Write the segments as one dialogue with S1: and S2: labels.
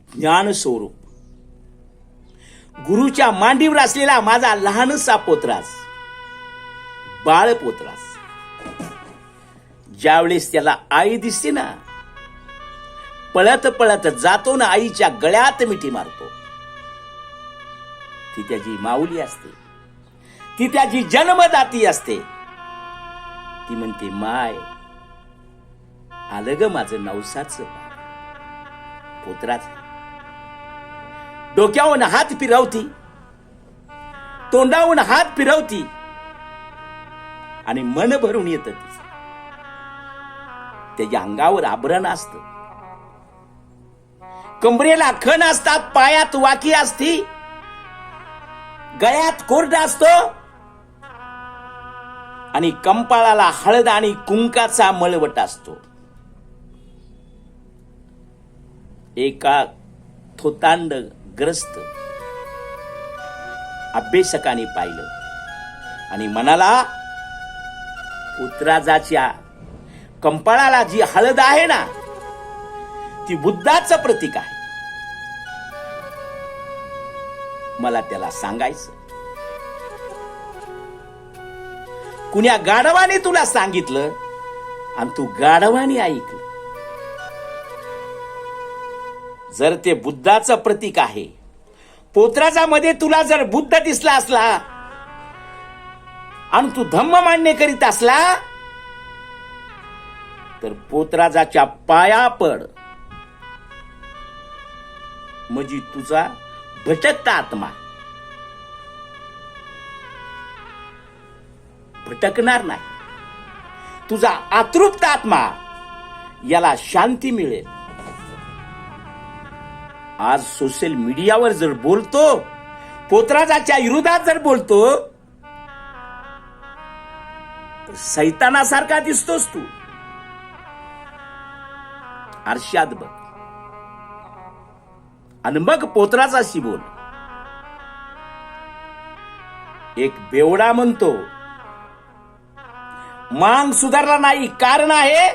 S1: ज्ञान स्वरूप गुरुच्या मांडीवर असलेला माझा लहानसा पोतराज, बाळ पोतराज, ज्यावेळेस त्याला आई दिसते ना, पळत पळत जातो ना आईच्या गळ्यात मिठी मारतो. ती त्याची माऊली असते, ती त्याची जन्मदाती असते. ती म्हणते, माय आलं ग माझं नवसाचं पोतराज. डोक्यावरून हात फिरवती, तोंडावरून हात फिरवती आणि मन भरून येत. त्याच्या अंगावर आभरण असत, कंबरेला खण असतात, पायात वाकी असती, गळ्यात कोरडा असतो आणि कंपाळाला हळद आणि कुंकाचा मळवट असतो. एका थोतांड ग्रस्त अभ्यासकाने पाहिलं आणि म्हणाला, पुत्राजाच्या कंपाळाला जी हळद आहे ना, ती बुद्धाचं प्रतीक आहे. मला त्याला सांगायचं. कुण्या गाढवाने तुला सांगितलं आणि तू गाढवाने ऐकलं. जर ते बुद्धाचं प्रतीक आहे, पोतराजामध्ये तुला जर बुद्ध दिसला असला आणि तू धम्म मान्य करीत असला, तर पोतराजाच्या पाया पड. म्हणजे तुझा भटकता आत्मा भटकणार नाही. तुझा आतृप्त आत्मा याला शांती मिळेल. आज सोशल मीडियावर जर बोलतो, पोतराजाच्या विरोधात जर बोलतो, तर सैतानासारखा दिसतोस तू. आरशात बघ आणि मग पोतराजाशी बोल. एक बेवडा म्हणतो, मांग सुधारला नाही, कारण आहे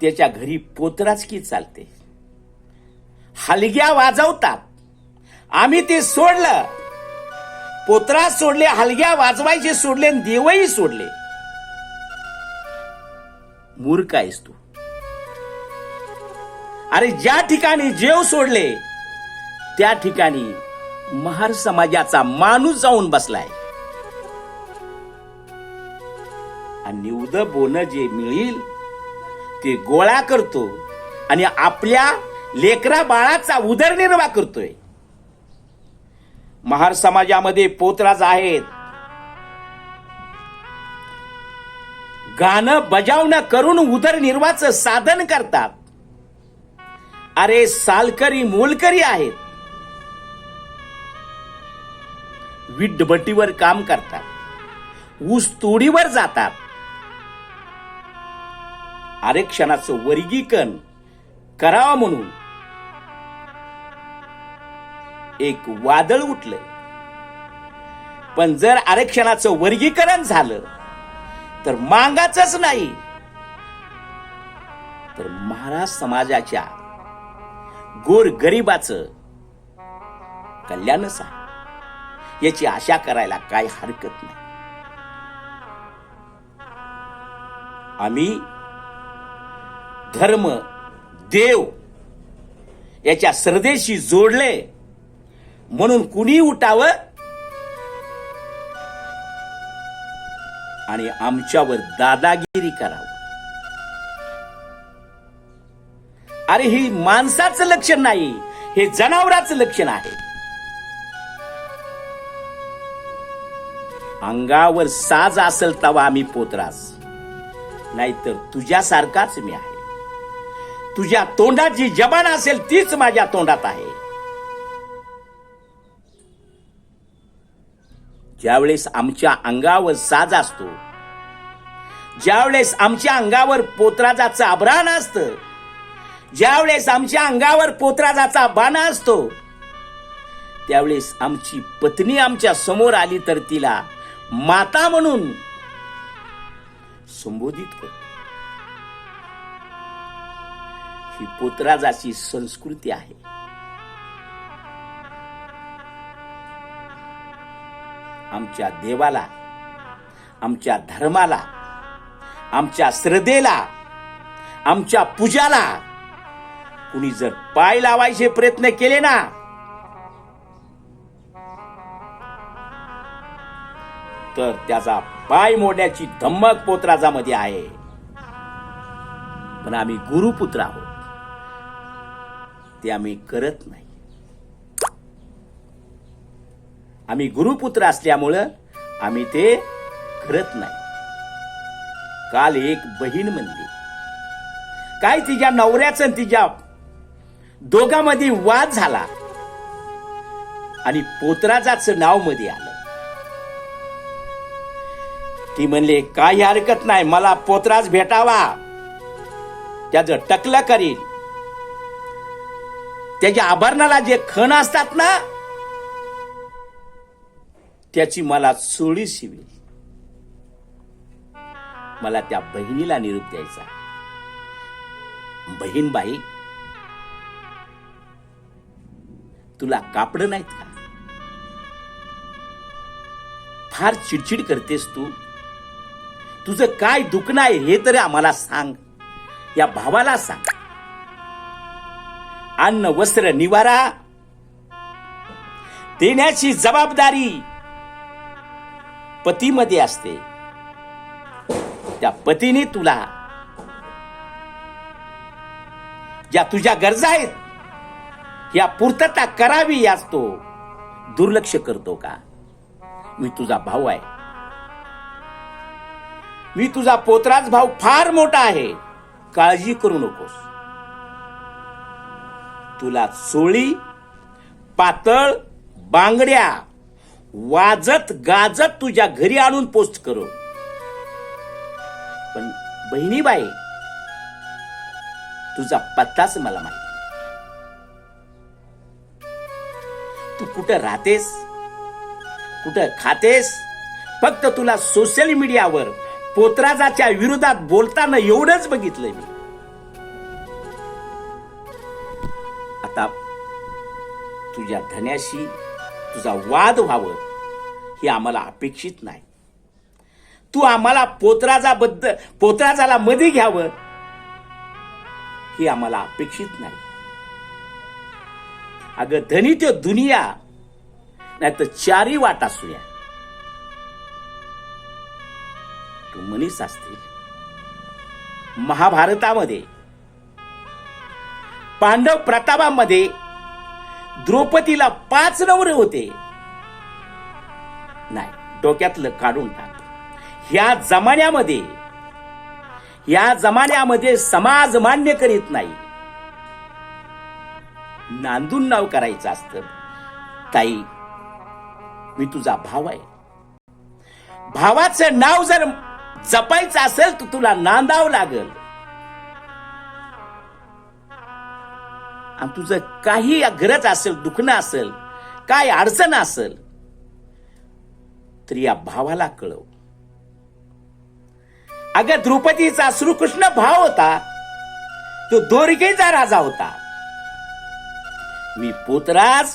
S1: त्याच्या घरी पोतराज की चालते. हलग्या वाजवतात, आम्ही ते सोडलं. पोतराज सोडले, हलग्या वाजवायचे सोडले, देवही सोडले. मूर्ख आहेस तू. अरे ज्या ठिकाणी जेव सोडले त्या ठिकाणी महार समाजाचा माणूस जाऊन बसलाय. आणि उद बोन जे मिळेल ते गोळा करतो आणि आपल्या लेकरा बाळाचा उदरनिर्वाह करतोय. महार समाजामध्ये पोतराज आहेत, गाणं बजावणं करून उदरनिर्वाहाचं साधन करतात. अरे सालकरी मोलकरी आहेत, विटभट्टीवर काम करतात, ऊस तोडीवर जातात. आरक्षणाचं वर्गीकरण करावं म्हणून एक वादळ उठलंय. पण जर आरक्षणाचं वर्गीकरण झालं तर मागाचंच नाही, तर महाराज समाजाच्या गोर गरिबाचं कल्याणच आहे, याची आशा करायला काय हरकत नाही. आम्ही धर्म, देव याच्या श्रद्धेशी जोडले म्हणून कुणी उठावं आणि आमच्यावर दादागिरी करावं. अरे ही माणसाचं लक्षण नाही, हे जनावराचं लक्षण आहे. अंगावर साज असेल तवा आम्ही पोतराज, नाहीतर तुझ्यासारखाच मी आहे. तुझ्या तोंडात जी जबान असेल तीच माझ्या तोंडात आहे. ज्यावेळेस आमच्या अंगावर साज असतो, ज्यावेळेस आमच्या अंगावर पोतराजाचं आभरण असतं, ज्यावेळेस आमच्या अंगावर पोतराजाचा बाणा असतो, त्यावेळेस आमची पत्नी आमच्या समोर आली तर तिला माता म्हणून संबोधित करतो. ही पोतराजाची संस्कृती आहे. आमच्या देवाला, आमच्या धर्माला, आमच्या श्रद्धेला, आमच्या पूजाला कुणी जर पाय लावायचे प्रयत्न केले ना, तर त्याचा पाय मोडण्याची धम्मक पोतराजामध्ये आहे. पण आम्ही गुरुपुत्र आहोत, ते आम्ही करत नाही. आम्ही गुरुपुत्र असल्यामुळं आम्ही ते करत नाही. काल एक बहीण म्हणली, काय तिच्या नवऱ्याचं आणि तिच्या दोघांमध्ये वाद झाला आणि पोतराजाचं नाव मध्ये आलं. ती म्हणले, काही हरकत नाही, मला पोतराज भेटावा, त्याचं टकलं करील, त्याच्या आभरणाला जे खण असतात ना, त्याची मला चोळी शिवी. मला त्या बहिणीला निरोप द्यायचा, बहीण बाई, तुला कापड नाहीत का? फार चिडचिड करतेस तू, तुझं काय दुखणं आहे हे तरी आम्हाला सांग, या भावाला सांग. अन्न वस्त्र निवारा देण्याची जबाबदारी पतीमध्ये असते. त्या पतीने तुला ज्या तुझ्या गरजा आहेत या पूर्तता करावी, याच तो दुर्लक्ष करतो का? मी तुझा भाऊ आहे, मी तुझा पोतराज भाऊ फार मोठा आहे, काळजी करू नकोस. तुला चोळी, पातळ बांगड्या वाजत गाजत तुझ्या घरी आणून पोस्ट करू. पण बहिणीबाई, तुझा पत्ताच मला माहिती. तू कुठं राहतेस, कुठं खातेस, फक्त तुला सोशल मीडियावर पोतराजाच्या विरोधात बोलताना एवढंच बघितलंय मी. आता तुझ्या धन्याशी तुझा वाद व्हावं हे आम्हाला अपेक्षित नाही. तू आम्हाला पोतराजाला मध्ये घ्यावं हे आम्हाला अपेक्षित नाही. अगं धनी ते दुनिया, नाही तर चारी वाट असूया. तू मनीस असतील. महाभारतामध्ये पांडव प्रतापामध्ये द्रौपदीला 5 नवरे होते. नाही, डोक्यातलं काढून टाक. ह्या जमान्यामध्ये समाज मान्य करीत नाही. नांदून नाव करायचं असतं. ताई, मी तुझा भाव आहे. भावाचं नाव जर जपायचं असेल तर तुला नांदावं लागल. आणि तुझं काही गरज असेल, दुखणं असेल, काय अडचण असेल, तर या भावाला कळव. अगं द्रौपदीचा श्रीकृष्ण भाव होता, तो द्वारकेचा राजा होता. मी पोतराज